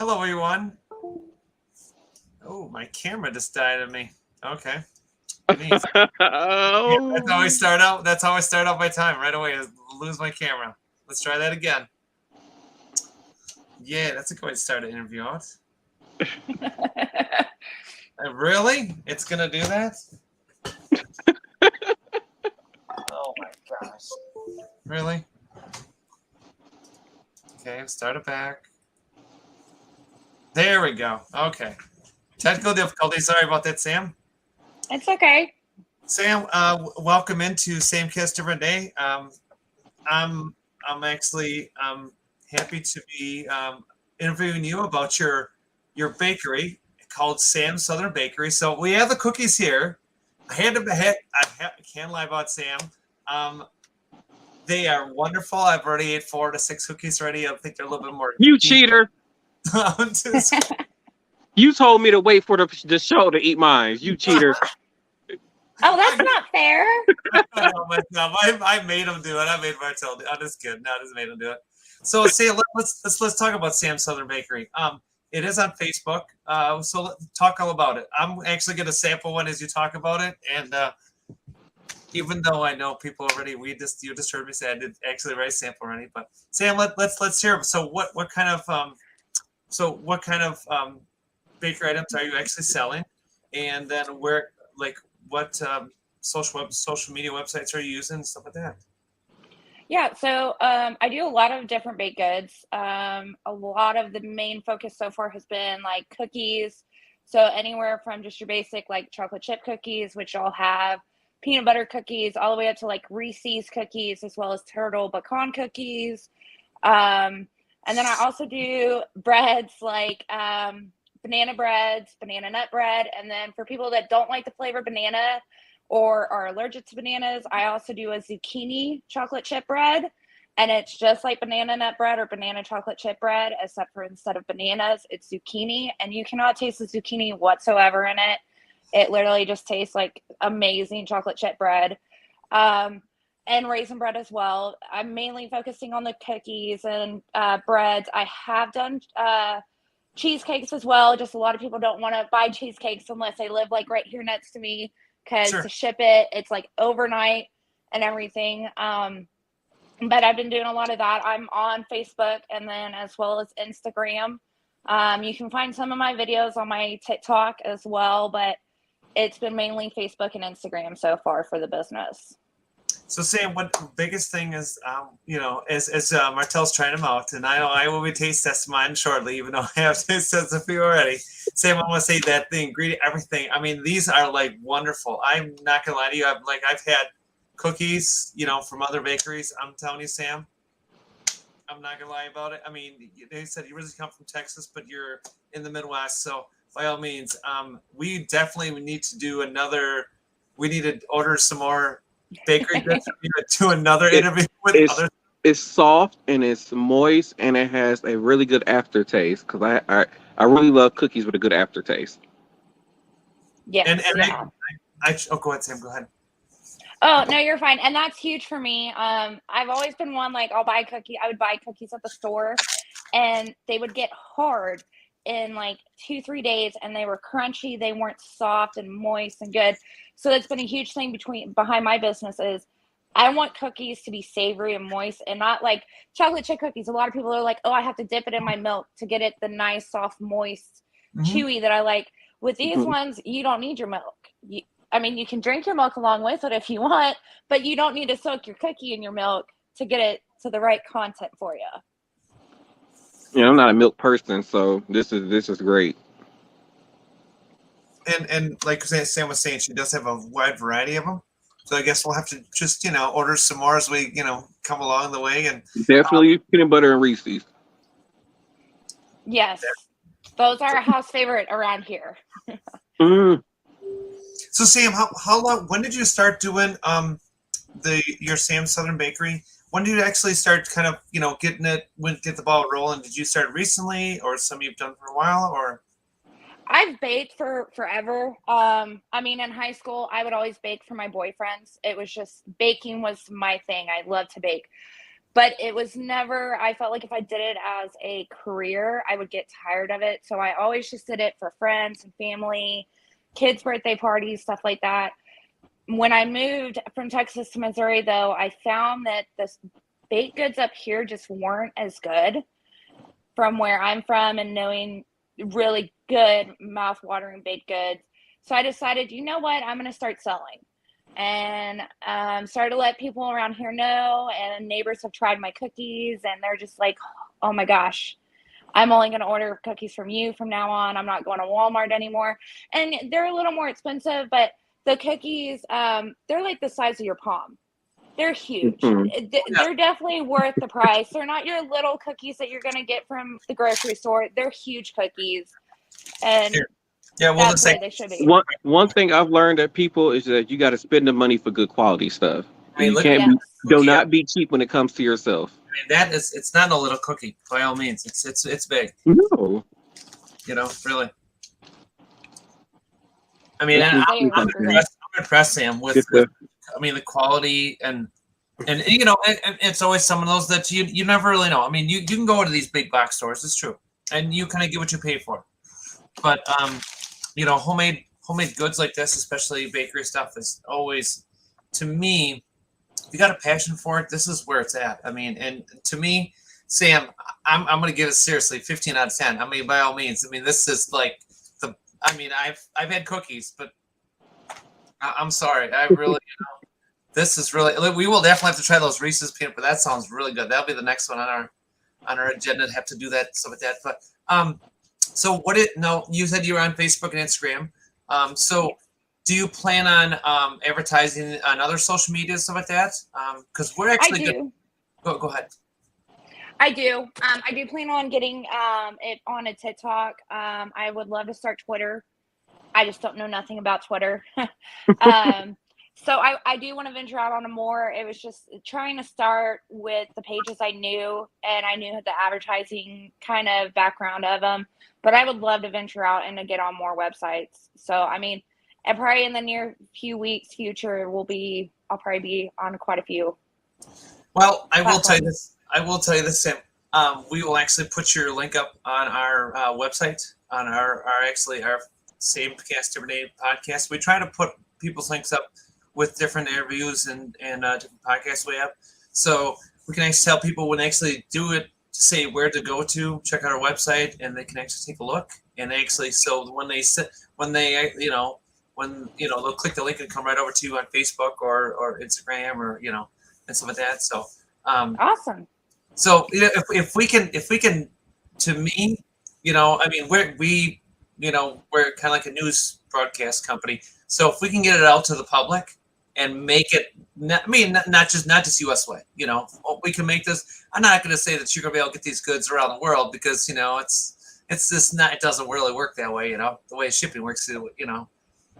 Hello, everyone. Oh, my camera just died on me. Okay. Neat. Yeah, that's how I Oh, start out. That's how I start out my time right away. Is lose my camera. Let's try that again. Yeah, that's a good way to start an interview out. Really? It's gonna do that? Oh my gosh. Really? Okay, start it back. There we go. Okay. Technical difficulty. Sorry about that, Sam. It's okay. Sam, welcome into Same Kiss Different Day. I'm I'm actually happy to be interviewing you about your bakery called Sam's Southern Bakery. So we have the cookies here. I can't lie about Sam. Um, they are wonderful. I've already ate 4 to 6 cookies already. I think they're a little bit more. you cheater. Just- You told me to wait for the show to eat mine. You cheater. Oh, that's not fair. I know myself. I made him do it. I made Martel do it. I'm just kidding. No, I just made him do it. So, Sam, let's talk about Sam's Southern Bakery. It is on Facebook. So let's talk all about it. I'm actually going to sample one as you talk about it, and even though I know people already, you just heard me say I did actually write a sample already. But Sam, let's hear. So what kind of bakery items are you actually selling, and then where like what social media websites are you using and stuff like that? Yeah, so I do a lot of different baked goods. A lot of the main focus so far has been like cookies. So anywhere from just your basic like chocolate chip cookies, which I'll have peanut butter cookies, all the way up to like Reese's cookies, as well as turtle pecan cookies. And then I also do breads like banana breads, banana nut bread. And then for people that don't like the flavor banana, or are allergic to bananas, I also do a zucchini chocolate chip bread. And it's just like banana nut bread or banana chocolate chip bread, except for instead of bananas, it's zucchini. And you cannot taste the zucchini whatsoever in it. It literally just tastes like amazing chocolate chip bread. And raisin bread as well. I'm mainly focusing on the cookies and breads. I have done cheesecakes as well. Just a lot of people don't want to buy cheesecakes unless they live like right here next to me, because Sure. to ship it, it's like overnight and everything. But I've been doing a lot of that. I'm on Facebook and then as well as Instagram. You can find some of my videos on my TikTok as well, but it's been mainly Facebook and Instagram so far for the business. So, Sam, what the biggest thing is, as Martel's trying them out, and I know I will be taste testing mine shortly, even though I have taste tested a few already. Sam, I want to say that the ingredient, everything. I mean, these are like wonderful. I'm not gonna lie to you. I've had cookies, from other bakeries. I'm telling you, Sam, I'm not gonna lie about it. I mean, they said you really come from Texas, but you're in the Midwest, so by all means, we definitely need to do another. We need to order some more bakery goods for you to do another It, interview with it's other. it's soft and it's moist and it has a really good aftertaste. Cause I really love cookies with a good aftertaste. And Yes, and yeah. go ahead, Sam. Go ahead. Oh, no, you're fine. And that's huge for me. I've always been one like I would buy cookies at the store and they would get hard in like 2 3 days and they were crunchy, they weren't soft and moist and good. So that's been a huge thing behind my business is I want cookies to be savory and moist and not like chocolate chip cookies. A lot of people are like, oh, I have to dip it in my milk to get it the nice, soft, moist, Hmm. chewy that I like. With these Mhm. ones, you don't need your milk. I mean, you can drink your milk along with it if you want, but you don't need to soak your cookie in your milk to get it to the right content for you. Yeah, I'm not a milk person, so this is great. And like Sam was saying, she does have a wide variety of them. So I guess we'll have to just order some more as we come along the way. And Definitely peanut butter and Reese's. Yes, those are a house favorite around here. Mm. so Sam, how long? When did you start doing your Sam Southern Bakery? When did you actually start kind of getting get the ball rolling? Did you start recently, or some you've done for a while, or? I've baked for forever. I mean, in high school, I would always bake for my boyfriends. It was just baking was my thing. I love to bake. but it was never, I felt like if I did it as a career, I would get tired of it. So I always just did it for friends and family, kids' birthday parties, stuff like that. When I moved from Texas to Missouri, though, I found that the baked goods up here just weren't as good from where I'm from and knowing really good mouth-watering baked goods. So I decided, you know what, I'm going to start selling. And started to let people around here know, and neighbors have tried my cookies, and they're just like, oh my gosh, I'm only going to order cookies from you from now on. I'm not going to Walmart anymore. And they're a little more expensive, but the cookies, they're like the size of your palm. They're huge. Mhm. They're definitely worth the price. They're not your little cookies that you're going to get from the grocery store. They're huge cookies. And Sure. Yeah, well, that's the the way same. they should be. One thing I've learned that people is that you got to spend the money for good quality stuff. I mean, You look can't at Yes. do cookie. not be cheap when it comes to yourself. I mean, that is, it's not a little cookie by all means. It's big. No. You know, really. I mean, It's and They I'm are ridiculous, man. great. impressed, Sam, with, It's the I mean, the quality and you know, it's always some of those that you never really know. I mean, you can go to these big box stores, it's true, and you kind of get what you pay for. But you know, homemade goods like this, especially bakery stuff, is always, to me, if you got a passion for it, this is where it's at. I mean, and to me, Sam, I'm gonna give it seriously 15 out of 10. I mean, by all means. I mean, this is like the. I mean, I've had cookies, but I'm sorry, I really. This is really. We will definitely have to try those Reese's peanut butter. That sounds really good. That'll be the next one on our agenda to have to do that, stuff like that. But so what it? No, you said you were on Facebook and Instagram. So do you plan on advertising on other social media, stuff like that? Because we're I actually good. do. Go ahead. I do. I do plan on getting it on a TikTok. I would love to start Twitter. I just don't know nothing about Twitter. So I do want to venture out on a more. It was just trying to start with the pages I knew, and I knew the advertising kind of background of them. But I would love to venture out and to get on more websites. So I mean, and probably in the near few weeks, future I'll probably be on quite a few. Well, I will tell you platforms. this. I will tell you this, Sam. We will actually put your link up on our website, on our same cast different name podcast. We try to put people's links up with different interviews and different podcasts we have, so we can actually tell people when they actually do it, to say where to go to, check out our website, and they can actually take a look. And actually, so when they they'll click the link and come right over to you on Facebook or Instagram or and stuff like that. So Awesome. so if we can, to me, I mean, we're kind of like a news broadcast company. So if we can get it out to the public and make it, not just US way, we can make this. I'm not going to say that you're going to be able to get these goods around the world, because it's just not. It doesn't really work that way, the way shipping works,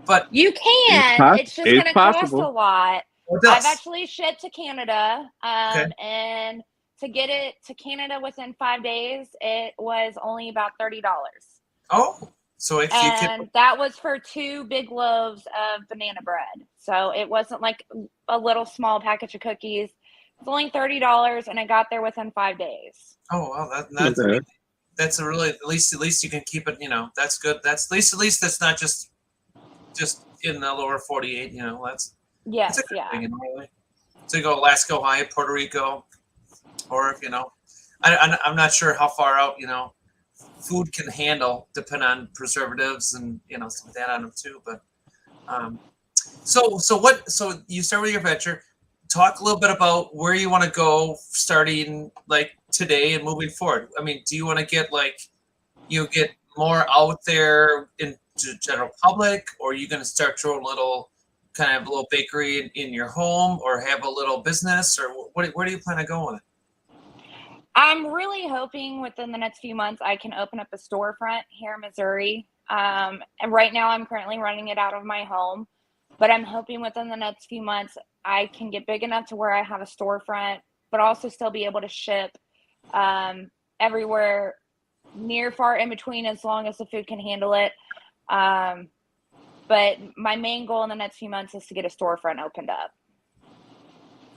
But You can. It's just going it's to cost a possible. lot. it does. I've actually shipped to Canada, Okay. and to get it to Canada within 5 days, it was only about $30. Oh, so if you could. And that was for 2 big loaves of banana bread. So it wasn't like a little small package of cookies. It's only $30, and it got there within 5 days. Oh, well, Okay. that's a really, at least you can keep it. That's good. That's at least that's not just in the lower 48. That's Yes, a good yeah. thing, really. So you go Alaska, Hawaii, Puerto Rico, or I'm not sure how far out food can handle, depending on preservatives and stuff like that on them too. But so you start with your venture. Talk a little bit about where you want to go starting like today and moving forward. I mean, do you want to get get more out there into general public, or are you going to start your own little kind of little bakery in your home, or have a little business, or where do you plan on going with it? I'm really hoping within the next few months I can open up a storefront here in Missouri. And right now I'm currently running it out of my home, but I'm hoping within the next few months I can get big enough to where I have a storefront, but also still be able to ship everywhere, near, far, in between, as long as the food can handle it. But my main goal in the next few months is to get a storefront opened up.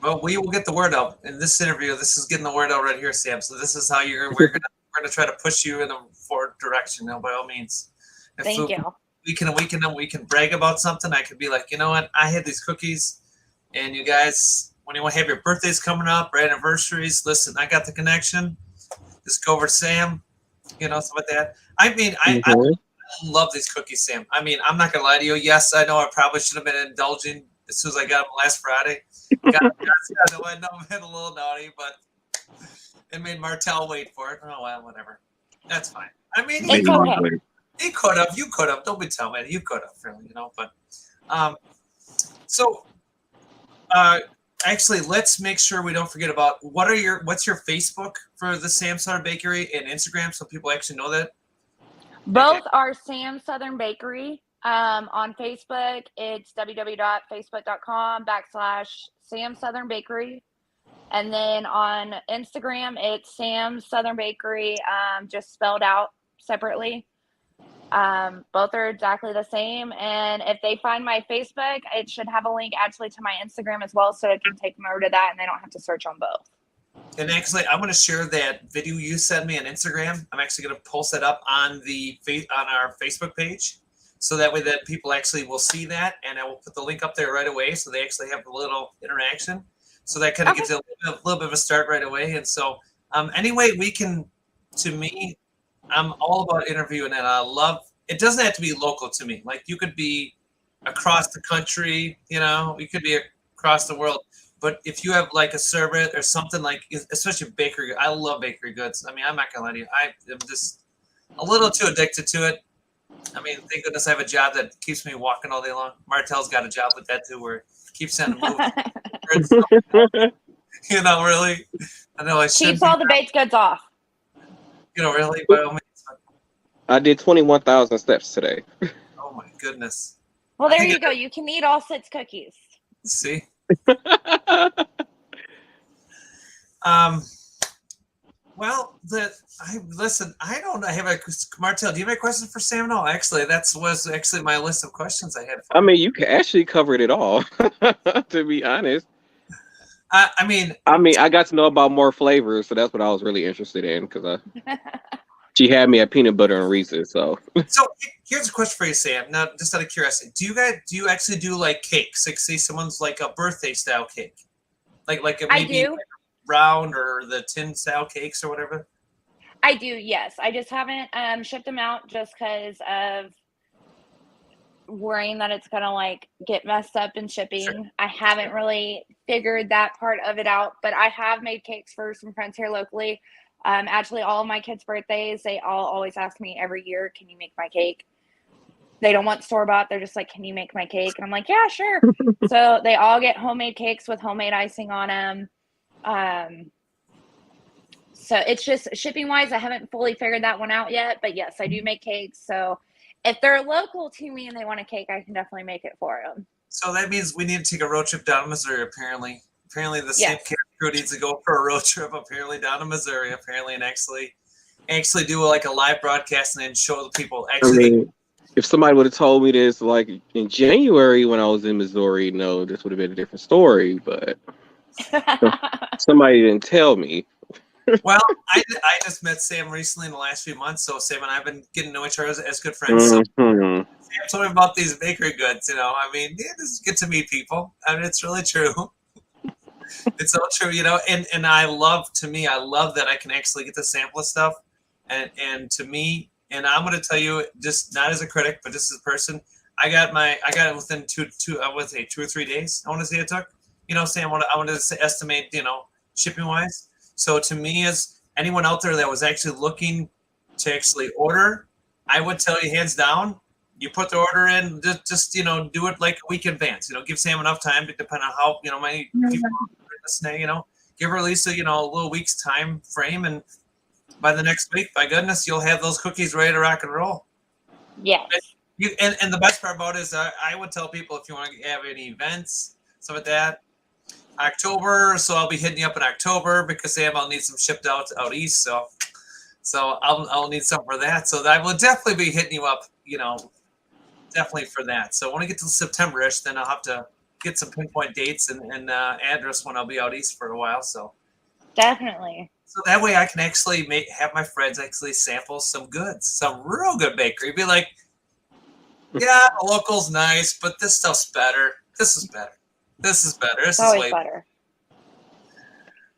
Well, we will get the word out in this interview. This is getting the word out right here, Sam. So this is how we're gonna try to push you in a forward direction. By all means. If Thank you. We can brag about something. I could be like, you know what? I had these cookies, and you guys, when you want to have your birthdays coming up or anniversaries, listen, I got the connection. Just go over to Sam, something like that. I mean, I love these cookies, Sam. I mean, I'm not gonna lie to you. Yes, I know I probably should have been indulging as soon as I got them last Friday. I know I've been a little naughty, but it made Martell wait for it. Oh well, whatever. That's fine. I mean, It's okay. he could have. You could have. Don't be telling me. You could have, really, But, actually, let's make sure we don't forget about what's your Facebook for the Sam Southern Bakery and Instagram, so people actually know that. Both are Sam Southern Bakery. On Facebook, it's www.facebook.com/Sam Southern Bakery. And then on Instagram, it's Sam Southern Bakery, just spelled out separately. Both are exactly the same. And if they find my Facebook, it should have a link actually to my Instagram as well, so it can take them over to that and they don't have to search on both. And actually, I'm going to share that video you sent me on Instagram. I'm actually going to post that up on our Facebook page, so that way that people actually will see that, and I will put the link up there right away, so they actually have a little interaction. So that kind of gives you a little bit of a start right away. And so, anyway, to me, I'm all about interviewing, and I love. It doesn't have to be local to me. Like, you could be across the country, you could be across the world. But if you have like a service or something like, especially bakery, I love bakery goods. I mean, I'm not gonna lie to you. I am just a little too addicted to it. I mean, thank goodness I have a job that keeps me walking all day long. Martell's got a job with that too, where it keeps sending moving. Really. I know I should. Keeps all the baked goods off. Really, by all means. I did 21,000 steps today. Oh my goodness. Well, there you go. You can eat all 6 cookies. See. Well, listen. I don't. I have a Martell. Do you have a question for Sam? No, actually, that was actually my list of questions I had. I mean, you actually covered it all. To be honest. I mean, I got to know about more flavors, so that's what I was really interested in, because she had me at peanut butter and Reese's. So here's a question for you, Sam. Now, just out of curiosity, do you actually do like cakes? Like, say someone's like a birthday style cake, like I do. Like round or the tin style cakes or whatever. I do, yes. I just haven't shipped them out just because of worrying that it's gonna like get messed up in shipping. Sure. I haven't really figured that part of it out, but I have made cakes for some friends here locally. Actually, all of my kids' birthdays, they all always ask me every year, can you make my cake? They don't want store-bought. They're just like, can you make my cake? And I'm like, yeah, sure. So they all get homemade cakes with homemade icing on them. So it's just shipping-wise, I haven't fully figured that one out yet. But yes, I do make cakes. So if they're local to me and they want a cake, I can definitely make it for them. So that means we need to take a road trip down to Missouri, apparently. Apparently, the Sam crew needs to go for a road trip, apparently, down to Missouri, apparently, and actually do like a live broadcast and then show the people. Actually, I mean, if somebody would have told me this like in January when I was in Missouri, no, this would have been a different story. But somebody didn't tell me. Well, I just met Sam recently in the last few months, so Sam and I have been getting to know each other as good friends. So Sam told me about these bakery goods. I mean, this is good to meet people. I mean, it's really true. It's so true, and I love that I can actually get to sample of stuff, and to me, and I'm going to tell you, just not as a critic, but just as a person, I got it within two or 3 days. I want to say it took, Sam, I want to estimate, shipping wise. So to me, as anyone out there that was actually looking to actually order, I would tell you hands down, you put the order in, just do it like a week in advance. Give Sam enough time to depend on how many people are listening. Give her at least a little week's time frame, and by the next week, by goodness, you'll have those cookies ready to rock and roll. Yeah. And the best part about it is I would tell people if you want to have any events, stuff like that, October. So I'll be hitting you up in October because Sam, I'll need some shipped out east. So I'll need some for that. So I will definitely be hitting you up, definitely for that. So when I get to September-ish, then I'll have to get some pinpoint dates and address when I'll be out east for a while. So Definitely. So that way I can actually have my friends actually sample some goods, some real good bakery. Be like, yeah, the local's nice, but this stuff's better. This is better. This is better. This It's is always way better.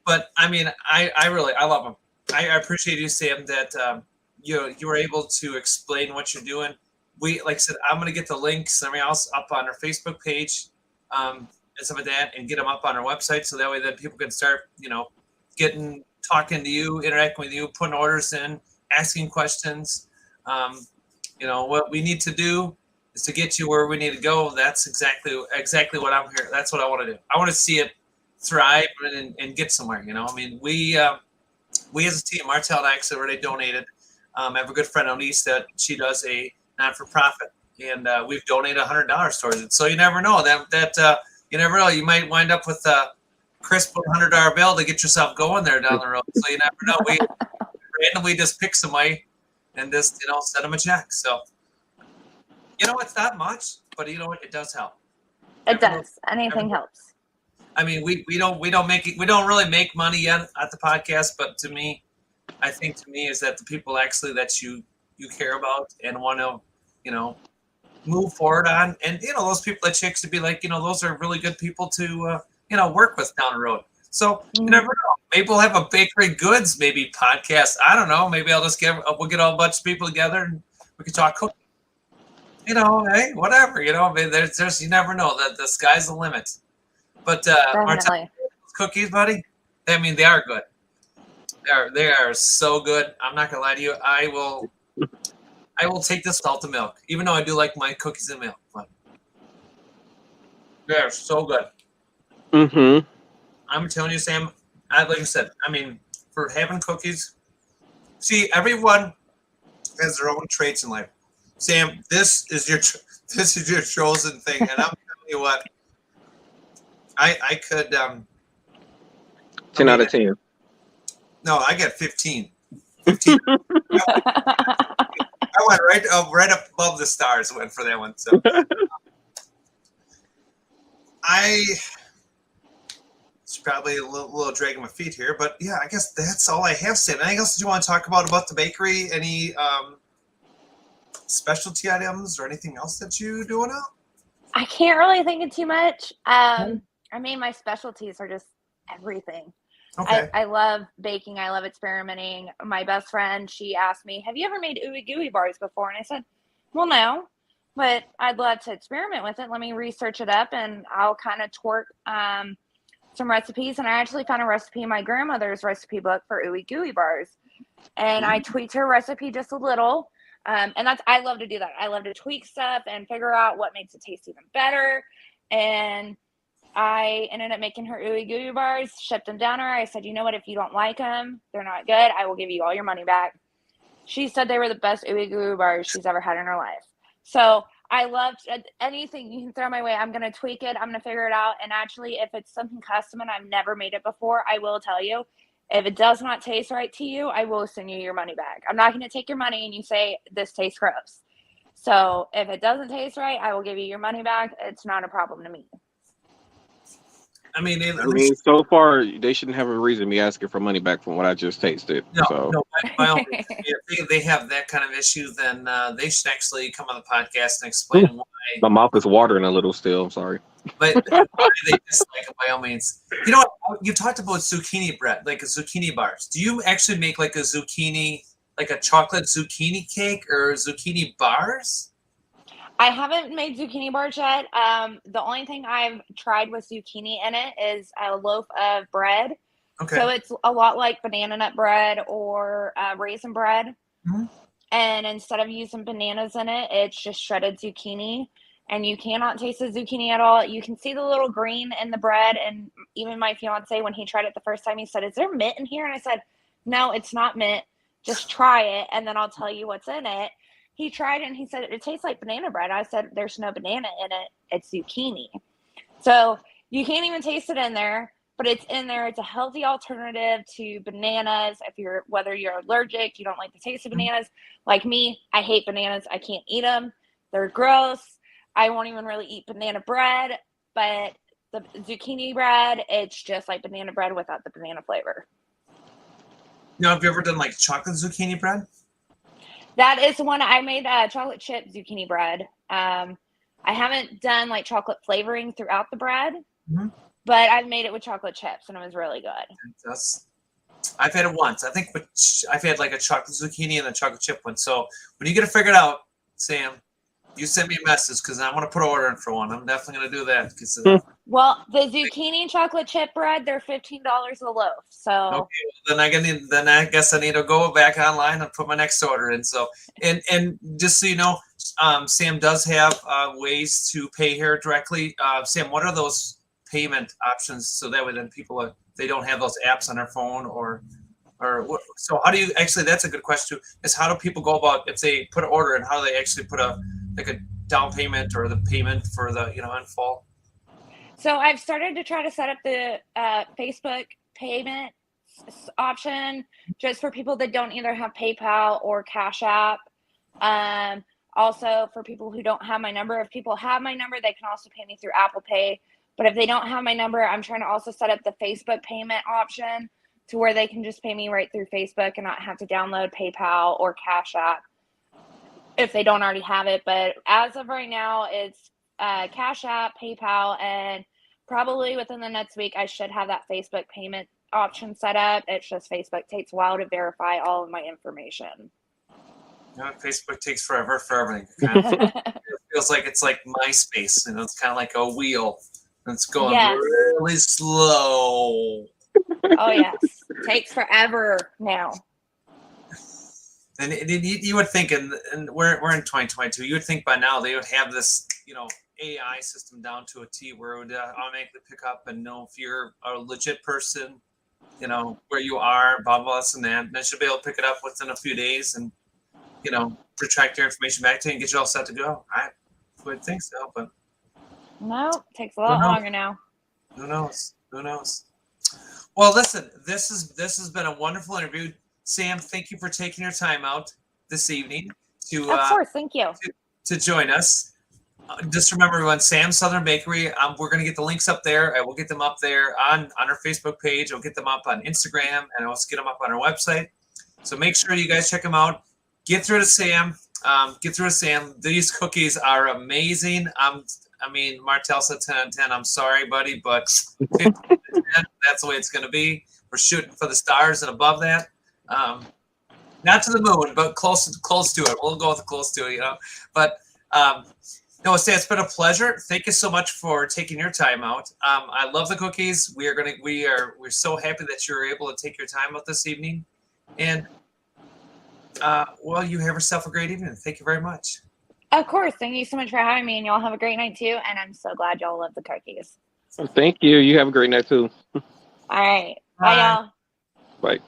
But I mean, I love them. I appreciate you, Sam, that you were able to explain what you're doing. We, like I said, I'm gonna get the links and everything else up on our Facebook page, and some of that, and get them up on our website, so that way then people can start, talking to you, interacting with you, putting orders in, asking questions. What we need to do is to get you where we need to go. That's exactly what I'm here. That's what I want to do. I want to see it thrive and get somewhere. I mean, we as a team, Martel and I actually already donated. I have a good friend Elise that she does a not-for-profit, and we've donated $100 towards it. So you never know that you never know. You might wind up with a crisp $100 bill to get yourself going there down the road. So you never know. We randomly just pick somebody and just send them a check. So it's not much, but it does help. It does. Anything helps. I mean, we don't really make money yet at the podcast, but to me is that the people actually that you care about and want to move forward on, and those people that chicks to be like, those are really good people to work with down the road. So you never know. Maybe we'll have a bakery goods podcast. I don't know. Maybe we'll get a bunch of people together and we can talk cooking. Hey, whatever. I mean, there's you never know, that the sky's the limit. But Martel, cookies, buddy. I mean, they are good. They are so good. I'm not gonna lie to you. I will take this without the milk, even though I do like my cookies and milk. But they are so good. Mm-hmm. I'm telling you, Sam. Like I said, I mean, for having cookies. See, everyone has their own traits in life. Sam, this is your chosen thing, and I'm telling you what. I could 10 out of 10. No, I got 15. 15. I went right up above the stars. Went for that one. So it's probably a little dragging my feet here, but yeah, I guess that's all I have, Sam. Anything else that you want to talk about the bakery? Any specialty items or anything else that you do now? I can't really think of too much. I mean, my specialties are just everything. Okay. I love baking. I love experimenting. My best friend, she asked me, have you ever made ooey gooey bars before? And I said, well, no, but I'd love to experiment with it. Let me research it up and I'll kind of twerk some recipes. And I actually found a recipe in my grandmother's recipe book for ooey gooey bars. And I tweaked her recipe just a little. And I love to do that. I love to tweak stuff and figure out what makes it taste even better. And I ended up making her ooey gooey bars, shipped them down to her. I said, you know what? If you don't like them, they're not good, I will give you all your money back. She said they were the best ooey gooey bars she's ever had in her life. So I loved anything you can throw my way. I'm going to tweak it. I'm going to figure it out. And actually, if it's something custom and I've never made it before, I will tell you. If it does not taste right to you, I will send you your money back. I'm not going to take your money and you say, this tastes gross. So if it doesn't taste right, I will give you your money back. It's not a problem to me. I mean, so far they shouldn't have a reason me asking for money back from what I just tasted. No, by all means, if they have that kind of issue, then they should actually come on the podcast and explain why. My mouth is watering a little still. I'm sorry. But why they dislike it, by all means. You know what? You talked about zucchini bread, like a zucchini bars. Do you actually make like a zucchini, like a chocolate zucchini cake or zucchini bars? I haven't made zucchini bars yet. The only thing I've tried with zucchini in it is a loaf of bread. Okay. So it's a lot like banana nut bread or raisin bread. Mm-hmm. And instead of using bananas in it, it's just shredded zucchini. And you cannot taste the zucchini at all. You can see the little green in the bread. And even my fiance, when he tried it the first time, he said, is there mint in here? And I said, no, it's not mint. Just try it, and then I'll tell you what's in it. He tried it and he said, it tastes like banana bread. I said, there's no banana in it. It's zucchini. So you can't even taste it in there, but it's in there. It's a healthy alternative to bananas. Whether you're allergic, you don't like the taste of bananas. Like me, I hate bananas. I can't eat them. They're gross. I won't even really eat banana bread. but the zucchini bread, it's just like banana bread without the banana flavor. Now, have you ever done like chocolate zucchini bread? That is the one I made, chocolate chip zucchini bread. I haven't done like chocolate flavoring throughout the bread, but I've made it with chocolate chips and it was really good. I've had it once. I think I've had like a chocolate zucchini and a chocolate chip one. So when you get it figured out, Sam, you send me a message because I want to put an order in for one. I'm definitely going to do that. Cause, well, the zucchini chocolate chip bread, they're $15 a loaf. So okay, then I guess I need to go back online and put my next order in. So and just so you know, Sam does have ways to pay here directly. Sam, what are those payment options so that way then people they don't have those apps on their phone or so how do you actually, that's a good question too, is how do people go about if they put an order and how do they actually put a down payment or the payment for the in full? So I've started to try to set up the Facebook payment option just for people that don't either have PayPal or Cash App. Also for people who don't have my number, if people have my number, they can also pay me through Apple Pay. But if they don't have my number, I'm trying to also set up the Facebook payment option to where they can just pay me right through Facebook and not have to download PayPal or Cash App if they don't already have it. But as of right now, it's Cash App, PayPal, and probably within the next week, I should have that Facebook payment option set up. It's just Facebook takes a while to verify all of my information. Facebook takes forever for everything. It feels like it's like MySpace, it's kind of like a wheel. It's going really slow. Oh yes, takes forever now. And you would think, and we're in 2022. You would think by now they would have this, AI system down to a T where it would automatically pick up and know if you're a legit person, where you are, blah blah this and that. And they should be able to pick it up within a few days and retract your information back to you and get you all set to go. I would think so, but. No, it takes a lot longer now. Who knows? Well, listen, this has been a wonderful interview. Sam, thank you for taking your time out this evening to of course, thank you. to join us. Just remember, everyone, Sam's Southern Bakery. We're going to get the links up there. I will get them up there on our Facebook page. I'll get them up on Instagram, and I'll also get them up on our website. So make sure you guys check them out. Get through to Sam. These cookies are amazing. Martel said 10 out of 10. I'm sorry, buddy, but 15 out of 10, that's the way it's going to be. We're shooting for the stars and above that. Not to the moon, but close to it. We'll go with close to it, But Sam, it's been a pleasure. Thank you so much for taking your time out. I love the cookies. We're so happy that you're able to take your time out this evening. And you have yourself a great evening. Thank you very much. Of course. Thank you so much for having me, and y'all have a great night too. And I'm so glad y'all love the cookies. Thank you. You have a great night too. All right. Bye y'all. Bye.